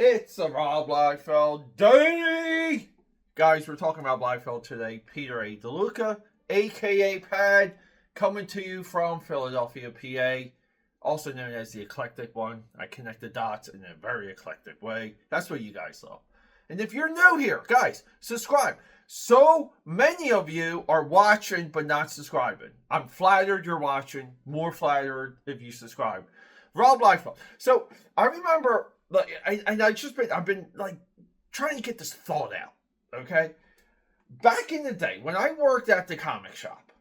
It's a Rob Liefeld day! Guys, we're talking about Liefeld today. Peter A. DeLuca, aka Pad, coming to you from Philadelphia, PA, also known as the Eclectic One. I connect the dots in a very eclectic way. That's what you guys love. And if you're new here, guys, subscribe. So many of you are watching but not subscribing. I'm flattered you're watching. More flattered if you subscribe. Rob Liefeld. So I remember, I've been like trying to get this thought out. Okay, back in the day when I worked at the comic shop,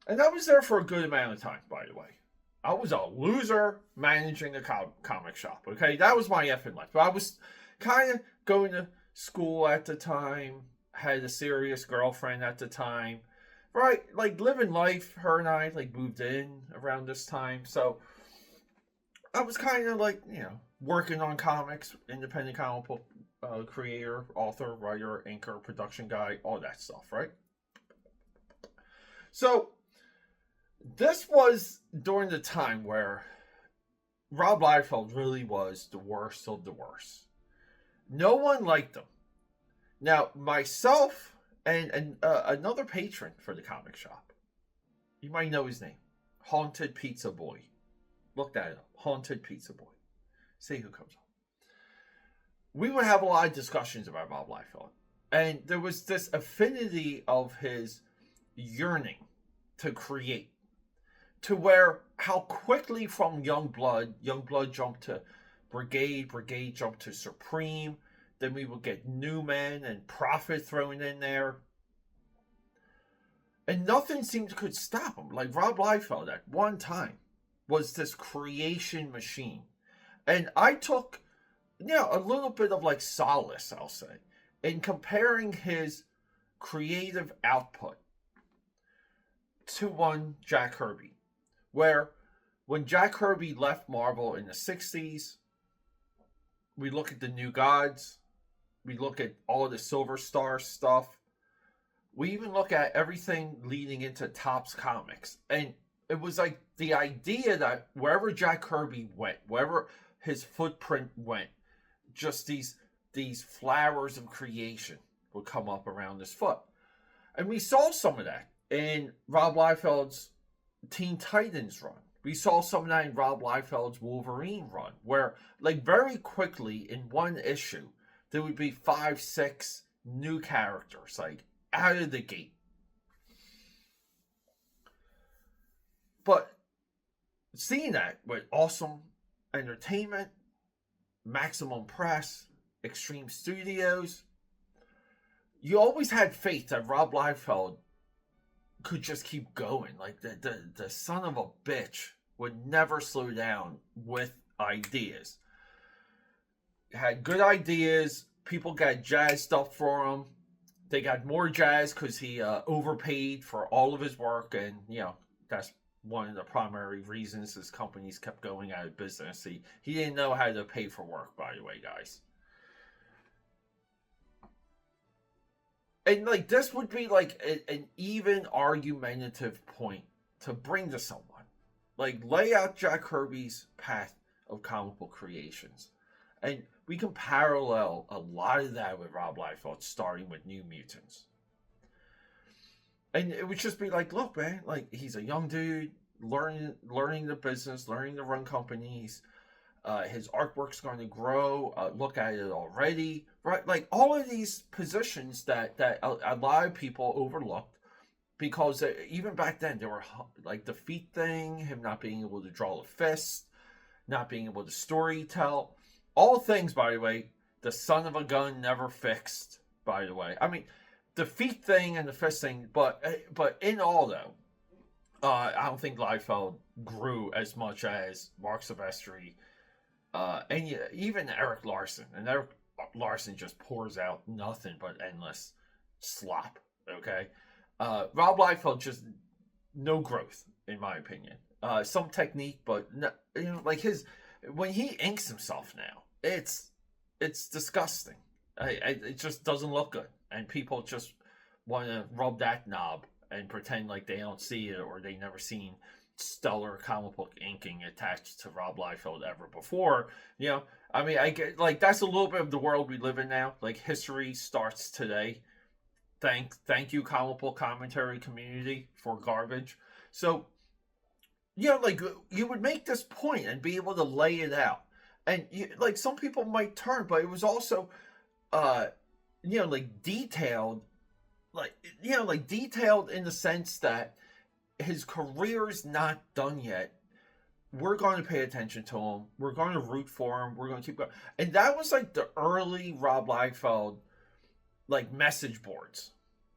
and I was there for a good amount of time. By the way, I was a loser managing a comic shop. Okay, that was my effing life. But I was kind of going to school at the time. Had a serious girlfriend at the time. Right, like living life. Her and I like moved in around this time, so I was kind of like, working on comics, independent comic book creator, author, writer, anchor, production guy, all that stuff, right? So this was during the time where Rob Liefeld really was the worst of the worst. No one liked him. Now, myself and another patron for the comic shop, you might know his name, Haunted Pizza Boy. Look that up. Haunted Pizza Boy. See who comes up. We would have a lot of discussions about Rob Liefeld. And there was this affinity of his yearning to create. To where how quickly from Youngblood jumped to Brigade jumped to Supreme. Then we would get Newman and Prophet thrown in there. And nothing seemed could stop him. Like Rob Liefeld at one time was this creation machine. And I took, a little bit of like solace, I'll say, in comparing his creative output to one Jack Kirby. Where when Jack Kirby left Marvel in the 60s, we look at the New Gods, we look at all of the Silver Star stuff, we even look at everything leading into Topps Comics. And it was like the idea that wherever Jack Kirby went, wherever his footprint went, just these flowers of creation would come up around his foot. And we saw some of that in Rob Liefeld's Teen Titans run. We saw some of that in Rob Liefeld's Wolverine run, where like very quickly in one issue, there would be 5, 6 new characters, like out of the gate. But seeing that with Awesome Entertainment, Maximum Press, Extreme Studios, you always had faith that Rob Liefeld could just keep going. Like the son of a bitch would never slow down with ideas. Had good ideas. People got jazzed up for him. They got more jazz because he overpaid for all of his work, and that's one of the primary reasons his companies kept going out of business. He didn't know how to pay for work, by the way, guys. And like this would be like an even argumentative point to bring to someone. Like lay out Jack Kirby's path of comic book creations. And we can parallel a lot of that with Rob Liefeld, starting with New Mutants. And it would just be like, look, man, like he's a young dude, learning the business, learning to run companies. His artwork's going to grow. Look at it already, right? Like all of these positions that a lot of people overlooked, because even back then there were like the feet thing, him not being able to draw a fist, not being able to story tell, all things, by the way, the son of a gun never fixed. By the way, I mean the feet thing and the fist thing, but in all though, I don't think Liefeld grew as much as Mark Silvestri. And even Eric Larson. And Eric Larson just pours out nothing but endless slop. Okay? Rob Liefeld just no growth, in my opinion. Some technique, but no, like when he inks himself now, it's disgusting. It just doesn't look good, and people just want to rub that knob and pretend like they don't see it or they never seen stellar comic book inking attached to Rob Liefeld ever before. I mean, I get like that's a little bit of the world we live in now. Like history starts today. Thank you, comic book commentary community, for garbage. So like you would make this point and be able to lay it out, and like some people might turn, but it was also, like detailed, like detailed in the sense that his career is not done yet. We're going to pay attention to him. We're going to root for him. We're going to keep going. And that was like the early Rob Liefeld, like message boards.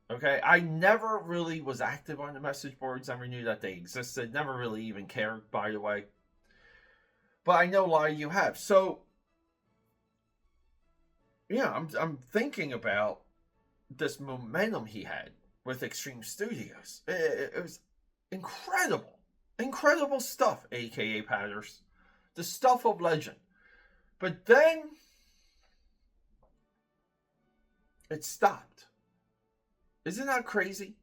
Okay, I never really was active on the message boards. Never knew that they existed. Never really even cared, by the way. But I know a lot of you have. So, I'm thinking about this momentum he had with Extreme Studios. It was incredible stuff, aka Padders, the stuff of legend. But then it stopped. Isn't that crazy?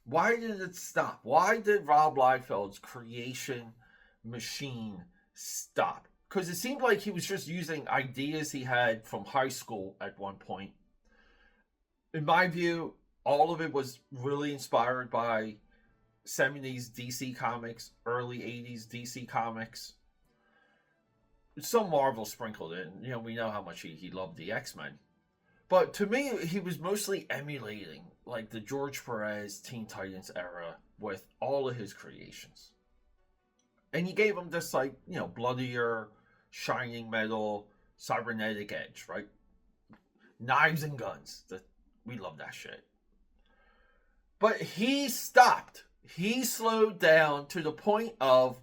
Why did it stop? Why did Rob Liefeld's creation machine stop? Because it seemed like he was just using ideas he had from high school at one point. In my view, all of it was really inspired by 70s DC Comics, early 80s DC Comics. Some Marvel sprinkled in. We know how much he loved the X-Men. But to me, he was mostly emulating like the George Perez Teen Titans era with all of his creations. And he gave him this like, bloodier, shining metal, cybernetic edge, right? Knives and guns. We love that shit. But he stopped. He slowed down to the point of,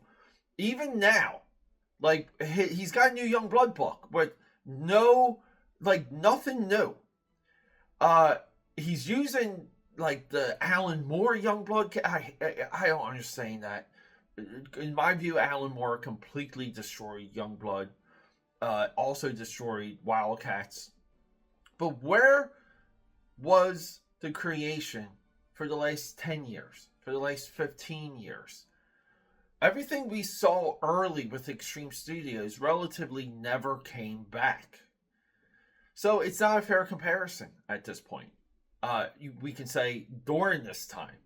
even now, like, he's got a new Young Blood book, but nothing new. He's using, like, the Alan Moore Young Blood. I don't understand that. In my view, Alan Moore completely destroyed Young Blood. Also destroyed Wildcats. But where was the creation for the last 10 years? For the last 15 years? Everything we saw early with Extreme Studios relatively never came back. So it's not a fair comparison at this point. We can say during this time,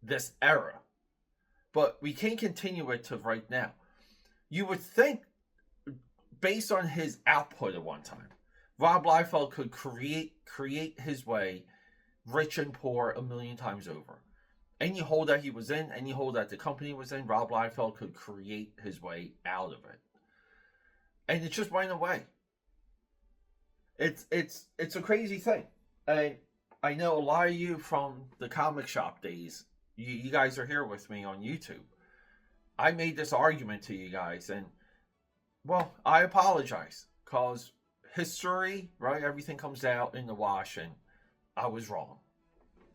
this era. But we can't continue it to right now. You would think, based on his output at one time, Rob Liefeld could create his way, rich and poor, a million times over. Any hole that he was in, any hole that the company was in, Rob Liefeld could create his way out of it. And it just went away. It's a crazy thing. And I know a lot of you from the comic shop days, you guys are here with me on YouTube. I made this argument to you guys, and, well, I apologize, because history, right, everything comes out in the wash, and I was wrong.